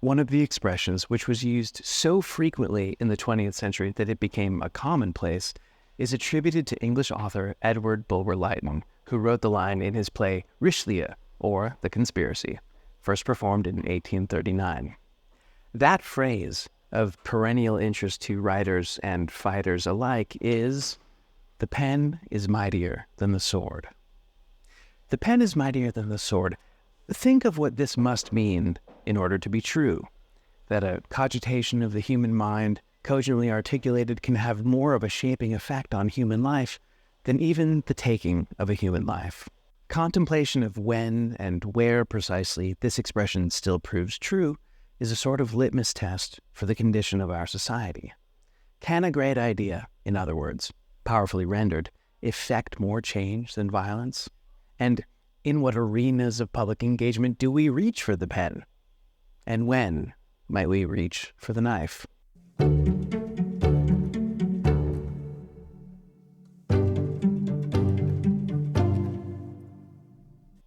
one of the expressions which was used so frequently in the 20th century that it became a commonplace, is attributed to English author Edward Bulwer Lytton, who wrote the line in his play Rushdie, or The Conspiracy, first performed in 1839. That phrase, of perennial interest to writers and fighters alike, is, "The pen is mightier than the sword." The pen is mightier than the sword. Think of what this must mean in order to be true, that a cogitation of the human mind, cogently articulated, can have more of a shaping effect on human life than even the taking of a human life. Contemplation of when and where precisely this expression still proves true is a sort of litmus test for the condition of our society. Can a great idea, in other words, powerfully rendered, effect more change than violence? And in what arenas of public engagement do we reach for the pen? And when might we reach for the knife?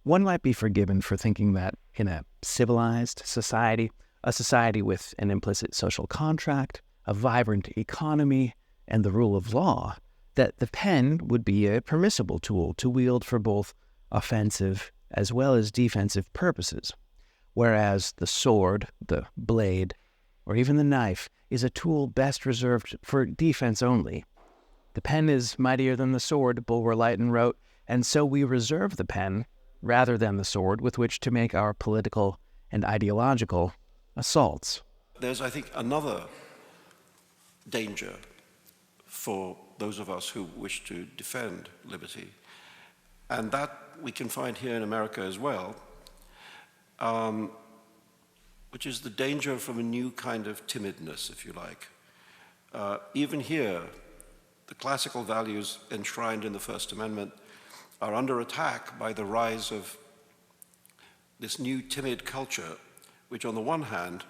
One might be forgiven for thinking that in a civilized society, a society with an implicit social contract, a vibrant economy, and the rule of law, that the pen would be a permissible tool to wield for both offensive as well as defensive purposes, whereas the sword, the blade, or even the knife is a tool best reserved for defense only. The pen is mightier than the sword, Bulwer Lytton wrote, and so we reserve the pen rather than the sword with which to make our political and ideological assaults. There's, I think, another danger for those of us who wish to defend liberty, and that we can find here in America as well, which is the danger from a new kind of timidness, if you like. Even here, the classical values enshrined in the First Amendment are under attack by the rise of this new timid culture, which on the one hand,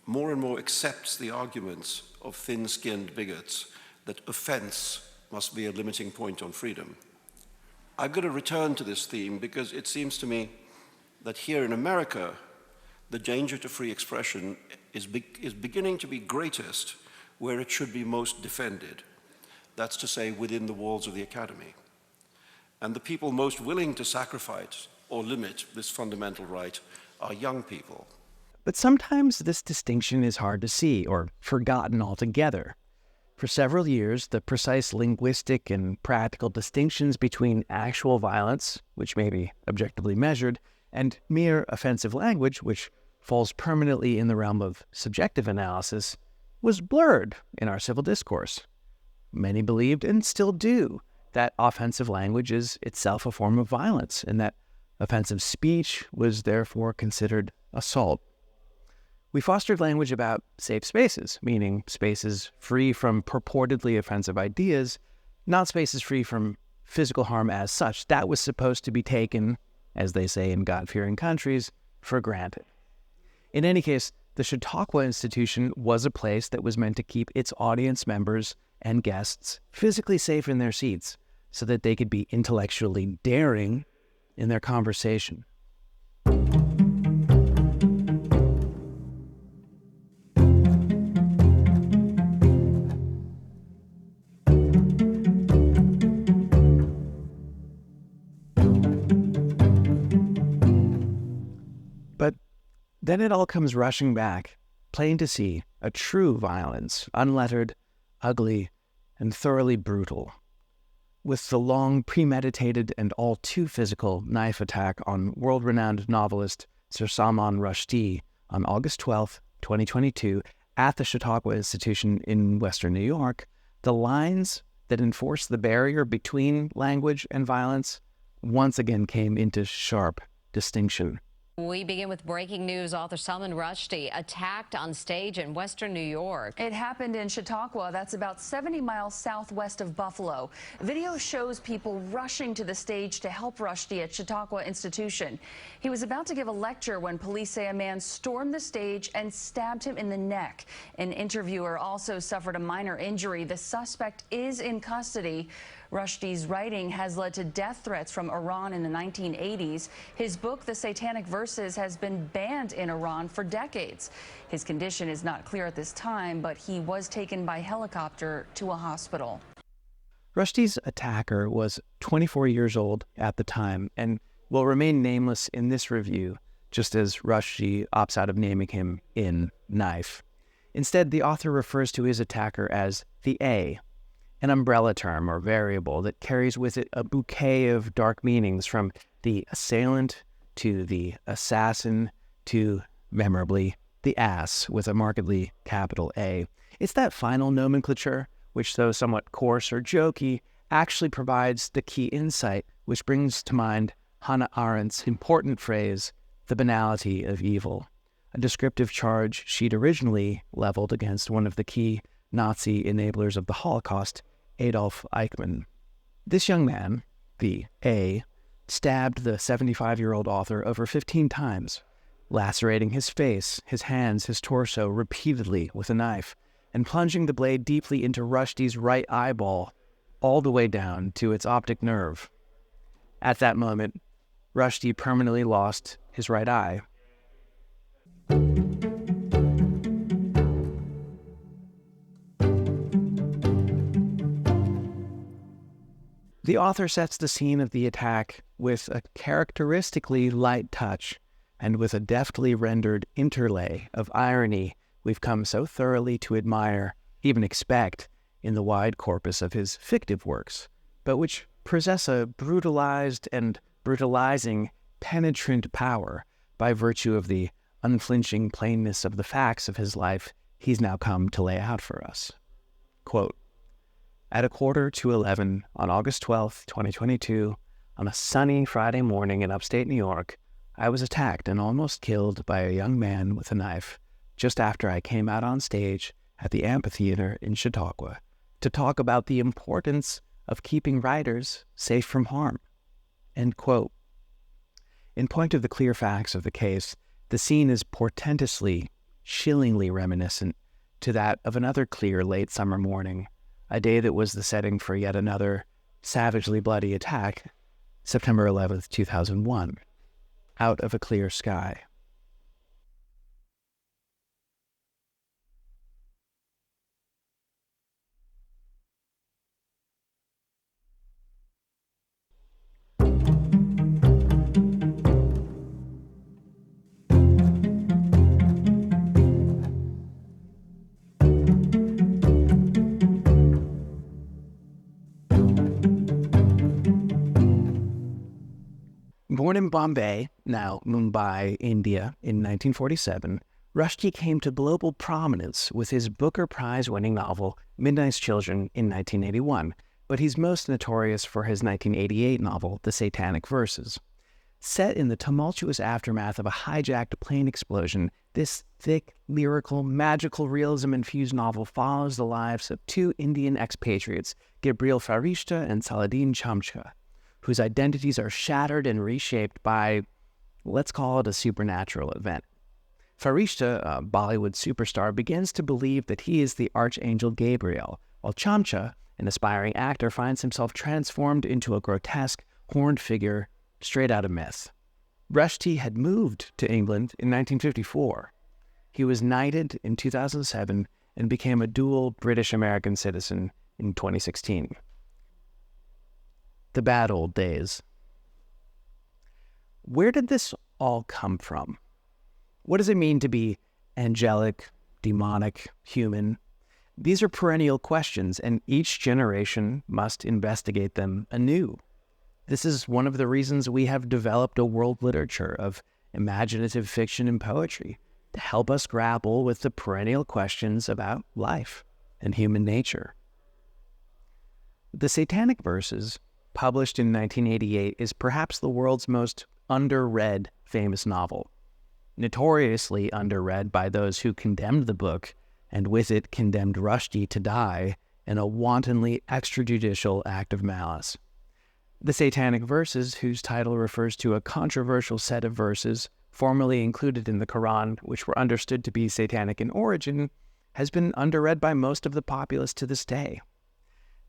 more and more accepts the arguments of thin-skinned bigots that offense must be a limiting point on freedom. I'm going to return to this theme because it seems to me that here in America, the danger to free expression is beginning to be greatest where it should be most defended. That's to say, within the walls of the academy. And the people most willing to sacrifice or limit this fundamental right are young people. But sometimes this distinction is hard to see or forgotten altogether. For several years, the precise linguistic and practical distinctions between actual violence, which may be objectively measured, and mere offensive language, which falls permanently in the realm of subjective analysis, was blurred in our civil discourse. Many believed, and still do, that offensive language is itself a form of violence, and that offensive speech was therefore considered assault. We fostered language about safe spaces, meaning spaces free from purportedly offensive ideas, not spaces free from physical harm as such. That was supposed to be taken, as they say in God-fearing countries, for granted. In any case, the Chautauqua Institution was a place that was meant to keep its audience members and guests physically safe in their seats so that they could be intellectually daring in their conversation. But then it all comes rushing back, plain to see, a true violence, unlettered, ugly, and thoroughly brutal, with the long premeditated and all too physical knife attack on world-renowned novelist Sir Salman Rushdie on August 12, 2022, at the Chautauqua Institution in Western New York. The lines that enforce the barrier between language and violence once again came into sharp distinction. We begin with breaking news. Author Salman Rushdie attacked on stage in Western New York. It happened in Chautauqua. That's about 70 miles southwest of Buffalo. Video shows people rushing to the stage to help Rushdie at Chautauqua Institution. He was about to give a lecture when police say a man stormed the stage and stabbed him in the neck. An interviewer also suffered a minor injury. The suspect is in custody. Rushdie's writing has led to death threats from Iran in the 1980s. His book, The Satanic Verses, has been banned in Iran for decades. His condition is not clear at this time, but he was taken by helicopter to a hospital. Rushdie's attacker was 24 years old at the time and will remain nameless in this review, just as Rushdie opts out of naming him in Knife. Instead, the author refers to his attacker as the A, an umbrella term or variable that carries with it a bouquet of dark meanings, from the assailant to the assassin to, memorably, the ass with a markedly capital A. It's that final nomenclature, which, though somewhat coarse or jokey, actually provides the key insight, which brings to mind Hannah Arendt's important phrase, the banality of evil, a descriptive charge she'd originally leveled against one of the key Nazi enablers of the Holocaust, Adolf Eichmann. This young man, the A, stabbed the 75-year-old author over 15 times, lacerating his face, his hands, his torso repeatedly with a knife, and plunging the blade deeply into Rushdie's right eyeball, all the way down to its optic nerve. At that moment, Rushdie permanently lost his right eye. The author sets the scene of the attack with a characteristically light touch and with a deftly rendered interlay of irony we've come so thoroughly to admire, even expect, in the wide corpus of his fictive works, but which possess a brutalized and brutalizing penetrant power by virtue of the unflinching plainness of the facts of his life he's now come to lay out for us. Quote, "At 11:45 on August 12, 2022, on a sunny Friday morning in upstate New York, I was attacked and almost killed by a young man with a knife just after I came out on stage at the amphitheater in Chautauqua to talk about the importance of keeping writers safe from harm." End quote. In point of the clear facts of the case, the scene is portentously, chillingly reminiscent to that of another clear late summer morning, a day that was the setting for yet another savagely bloody attack, September 11th, 2001, out of a clear sky. Born in Bombay, now Mumbai, India, in 1947, Rushdie came to global prominence with his Booker Prize-winning novel Midnight's Children in 1981, but he's most notorious for his 1988 novel The Satanic Verses. Set in the tumultuous aftermath of a hijacked plane explosion, this thick, lyrical, magical realism-infused novel follows the lives of two Indian expatriates, Gabriel Farishta and Saladin Chamcha, whose identities are shattered and reshaped by, let's call it, a supernatural event. Farishta, a Bollywood superstar, begins to believe that he is the Archangel Gabriel, while Chamcha, an aspiring actor, finds himself transformed into a grotesque, horned figure straight out of myth. Rushdie had moved to England in 1954. He was knighted in 2007 and became a dual British-American citizen in 2016. The bad old days. Where did this all come from? What does it mean to be angelic, demonic, human? These are perennial questions, and each generation must investigate them anew. This is one of the reasons we have developed a world literature of imaginative fiction and poetry to help us grapple with the perennial questions about life and human nature. The Satanic Verses, published in 1988, is perhaps the world's most underread famous novel, notoriously underread by those who condemned the book and with it condemned Rushdie to die in a wantonly extrajudicial act of malice. The Satanic Verses, whose title refers to a controversial set of verses formerly included in the Quran, which were understood to be satanic in origin, has been underread by most of the populace to this day.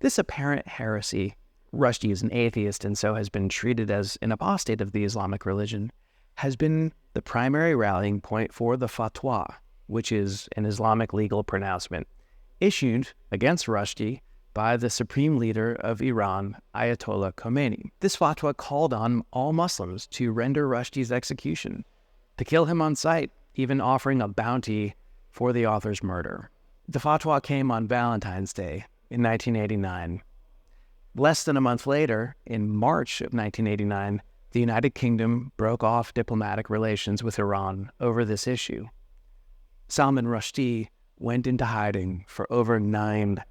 This apparent heresy Rushdie is an atheist and so has been treated as an apostate of the Islamic religion, has been the primary rallying point for the fatwa, which is an Islamic legal pronouncement issued against Rushdie by the supreme leader of Iran, Ayatollah Khomeini. This fatwa called on all Muslims to render Rushdie's execution, to kill him on sight, even offering a bounty for the author's murder. The fatwa came on Valentine's Day in 1989. Less than a month later, in March of 1989, the United Kingdom broke off diplomatic relations with Iran over this issue. Salman Rushdie went into hiding for over 9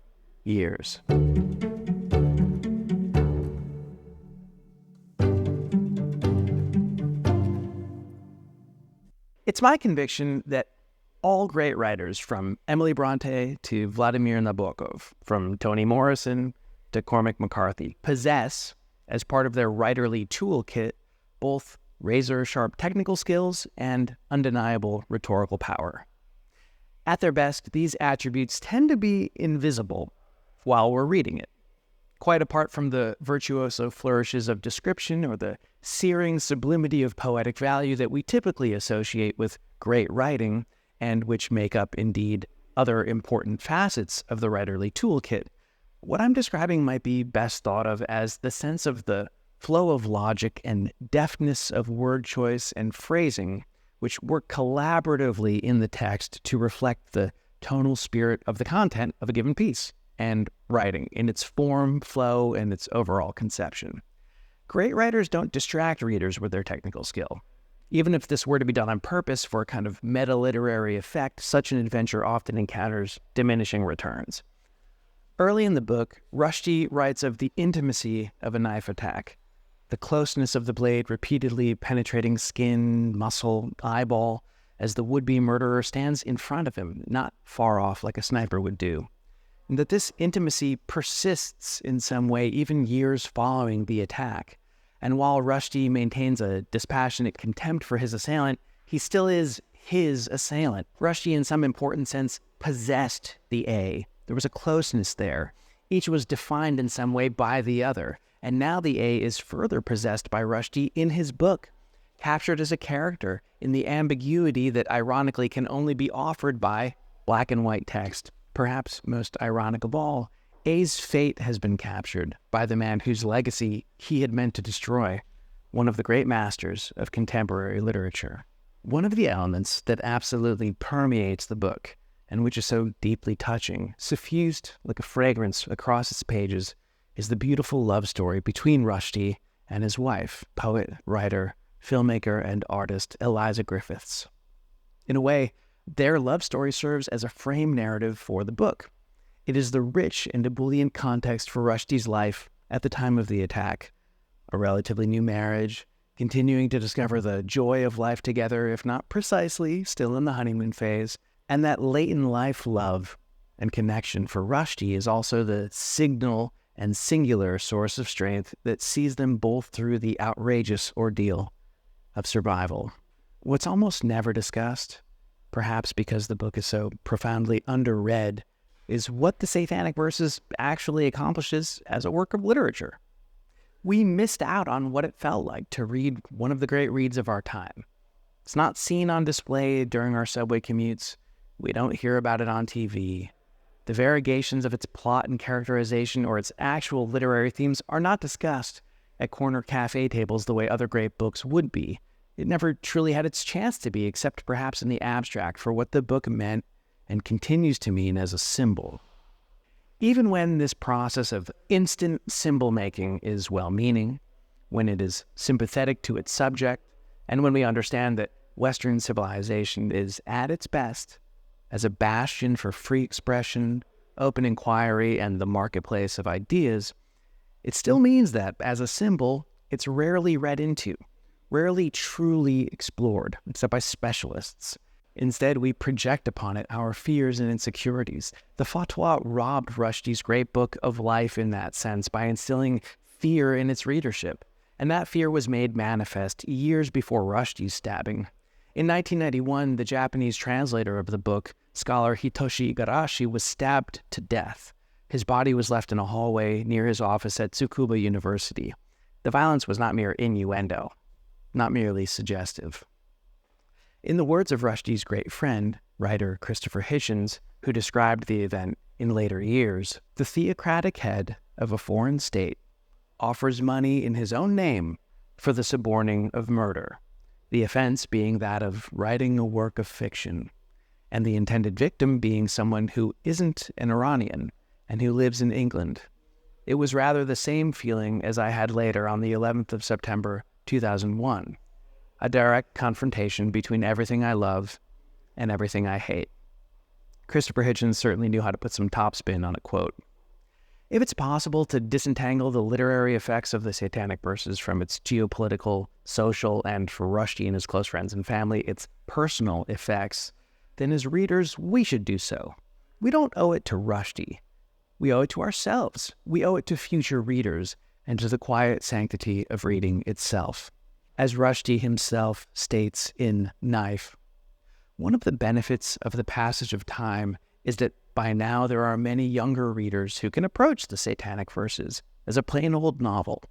years. It's my conviction that all great writers, from Emily Bronte to Vladimir Nabokov, from Toni Morrison to Cormac McCarthy, possess, as part of their writerly toolkit, both razor-sharp technical skills and undeniable rhetorical power. At their best, these attributes tend to be invisible while we're reading it. Quite apart from the virtuoso flourishes of description or the searing sublimity of poetic value that we typically associate with great writing, and which make up, indeed, other important facets of the writerly toolkit, what I'm describing might be best thought of as the sense of the flow of logic and deftness of word choice and phrasing, which work collaboratively in the text to reflect the tonal spirit of the content of a given piece and writing in its form, flow, and its overall conception. Great writers don't distract readers with their technical skill. Even if this were to be done on purpose for a kind of meta-literary effect, such an adventure often encounters diminishing returns. Early in the book, Rushdie writes of the intimacy of a knife attack, the closeness of the blade repeatedly penetrating skin, muscle, eyeball, as the would-be murderer stands in front of him, not far off like a sniper would do. And that this intimacy persists in some way even years following the attack. And while Rushdie maintains a dispassionate contempt for his assailant, he still is his assailant. Rushdie, in some important sense, possessed the A. There was a closeness there. Each was defined in some way by the other. And now the A is further possessed by Rushdie in his book, captured as a character in the ambiguity that ironically can only be offered by black and white text. Perhaps most ironic of all, A's fate has been captured by the man whose legacy he had meant to destroy, one of the great masters of contemporary literature. One of the elements that absolutely permeates the book, and which is so deeply touching, suffused like a fragrance across its pages, is the beautiful love story between Rushdie and his wife, poet, writer, filmmaker, and artist Eliza Griffiths. In a way, their love story serves as a frame narrative for the book. It is the rich and ebullient context for Rushdie's life at the time of the attack. A relatively new marriage, continuing to discover the joy of life together, if not precisely still in the honeymoon phase, and that late-in-life love and connection for Rushdie is also the signal and singular source of strength that sees them both through the outrageous ordeal of survival. What's almost never discussed, perhaps because the book is so profoundly underread, is what the Satanic Verses actually accomplishes as a work of literature. We missed out on what it felt like to read one of the great reads of our time. It's not seen on display during our subway commutes. We don't hear about it on TV. The variegations of its plot and characterization or its actual literary themes are not discussed at corner cafe tables the way other great books would be. It never truly had its chance to be, except perhaps in the abstract, for what the book meant and continues to mean as a symbol. Even when this process of instant symbol-making is well-meaning, when it is sympathetic to its subject, and when we understand that Western civilization is at its best as a bastion for free expression, open inquiry, and the marketplace of ideas, it still means that, as a symbol, it's rarely read into, rarely truly explored, except by specialists. Instead, we project upon it our fears and insecurities. The fatwa robbed Rushdie's great book of life in that sense by instilling fear in its readership, and that fear was made manifest years before Rushdie's stabbing. In 1991, the Japanese translator of the book, scholar Hitoshi Igarashi, was stabbed to death. His body was left in a hallway near his office at Tsukuba University. The violence was not mere innuendo, not merely suggestive. In the words of Rushdie's great friend, writer Christopher Hitchens, who described the event in later years, the theocratic head of a foreign state offers money in his own name for the suborning of murder, the offense being that of writing a work of fiction, and the intended victim being someone who isn't an Iranian and who lives in England. It was rather the same feeling as I had later on the 11th of September, 2001, a direct confrontation between everything I love and everything I hate. Christopher Hitchens certainly knew how to put some topspin on a quote. If it's possible to disentangle the literary effects of the Satanic Verses from its geopolitical, social, and, for Rushdie and his close friends and family, its personal effects, then as readers, we should do so. We don't owe it to Rushdie. We owe it to ourselves. We owe it to future readers and to the quiet sanctity of reading itself. As Rushdie himself states in Knife, one of the benefits of the passage of time is that by now there are many younger readers who can approach the Satanic Verses as a plain old novel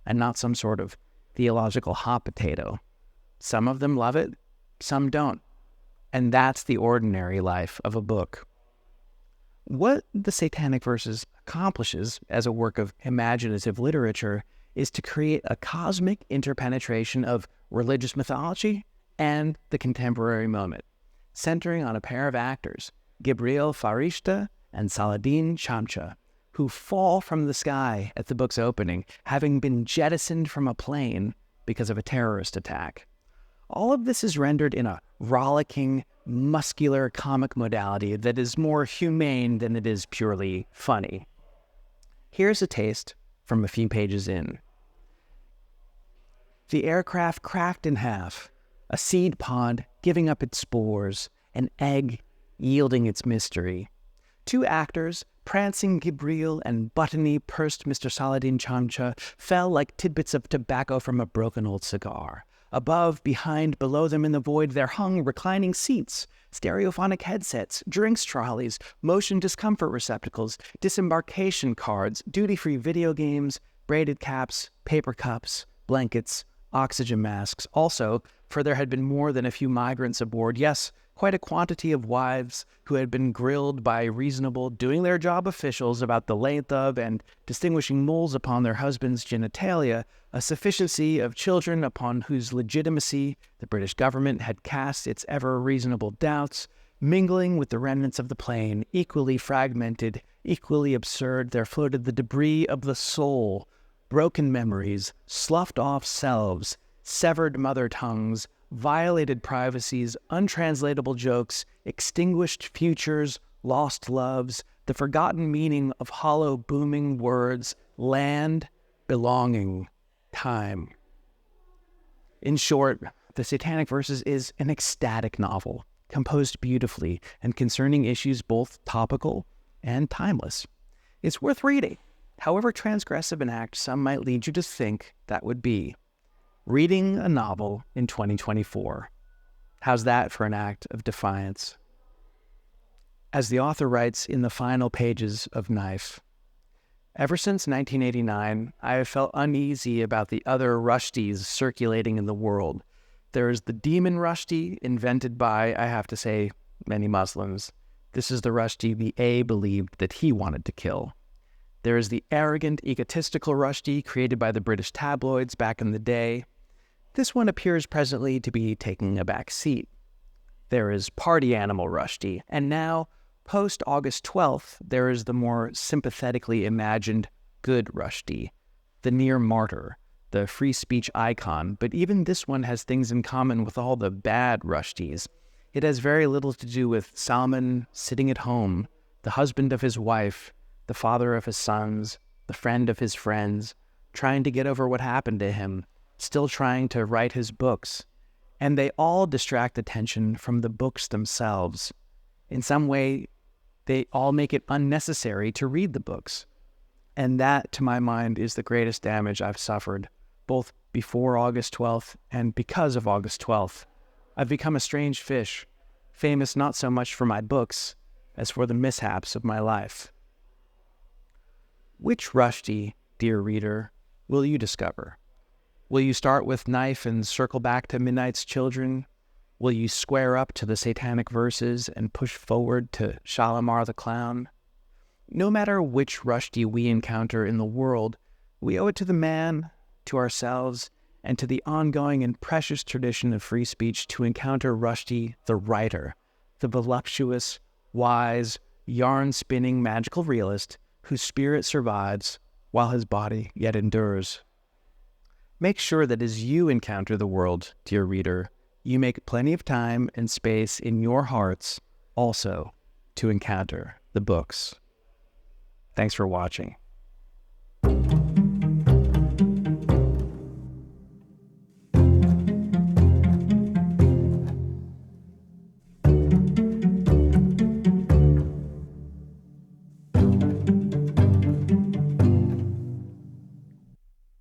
and not some sort of theological hot potato. Some of them love it, some don't. And that's the ordinary life of a book. What the Satanic Verses accomplishes as a work of imaginative literature is to create a cosmic interpenetration of religious mythology and the contemporary moment, centering on a pair of actors, Gabriel Farishta and Saladin Chamcha, who fall from the sky at the book's opening, having been jettisoned from a plane because of a terrorist attack. All of this is rendered in a rollicking, muscular comic modality that is more humane than it is purely funny. Here's a taste from a few pages in. The aircraft cracked in half, a seed pod giving up its spores, an egg yielding its mystery. Two actors, prancing Gabriel and buttony pursed Mr. Saladin Chamcha, fell like tidbits of tobacco from a broken old cigar. Above, behind, below them in the void there hung reclining seats, stereophonic headsets, drinks trolleys, motion discomfort receptacles, disembarkation cards, duty-free video games, braided caps, paper cups, blankets, oxygen masks. Also, for there had been more than a few migrants aboard, yes, quite a quantity of wives who had been grilled by reasonable, doing-their-job officials about the length of and distinguishing moles upon their husbands' genitalia, a sufficiency of children upon whose legitimacy the British government had cast its ever-reasonable doubts, mingling with the remnants of the plane, equally fragmented, equally absurd, there floated the debris of the soul, broken memories, sloughed-off selves, severed mother tongues, violated privacies, untranslatable jokes, extinguished futures, lost loves, the forgotten meaning of hollow booming words, land, belonging, time. In short, the Satanic Verses is an ecstatic novel, composed beautifully and concerning issues both topical and timeless. It's worth reading, however transgressive an act some might lead you to think that would be. Reading a novel in 2024. How's that for an act of defiance? As the author writes in the final pages of Knife, ever since 1989, I have felt uneasy about the other Rushdies circulating in the world. There is the demon Rushdie, invented by, I have to say, many Muslims. This is the Rushdie the A believed that he wanted to kill. There is the arrogant, egotistical Rushdie created by the British tabloids back in the day. This one appears presently to be taking a back seat. There is party animal Rushdie, and now, post-August 12th, there is the more sympathetically imagined good Rushdie, the near martyr, the free speech icon, but even this one has things in common with all the bad Rushdies. It has very little to do with Salman sitting at home, the husband of his wife, the father of his sons, the friend of his friends, trying to get over what happened to him, still trying to write his books, and they all distract attention from the books themselves. In some way, they all make it unnecessary to read the books. And that, to my mind, is the greatest damage I've suffered, both before August 12th and because of August 12th. I've become a strange fish, famous not so much for my books as for the mishaps of my life. Which Rushdie, dear reader, will you discover? Will you start with knife and circle back to Midnight's Children? Will you square up to the Satanic Verses and push forward to Shalimar the Clown? No matter which Rushdie we encounter in the world, we owe it to the man, to ourselves, and to the ongoing and precious tradition of free speech to encounter Rushdie the writer, the voluptuous, wise, yarn-spinning magical realist whose spirit survives while his body yet endures. Make sure that as you encounter the world, dear reader, you make plenty of time and space in your hearts also to encounter the books. Thanks for watching.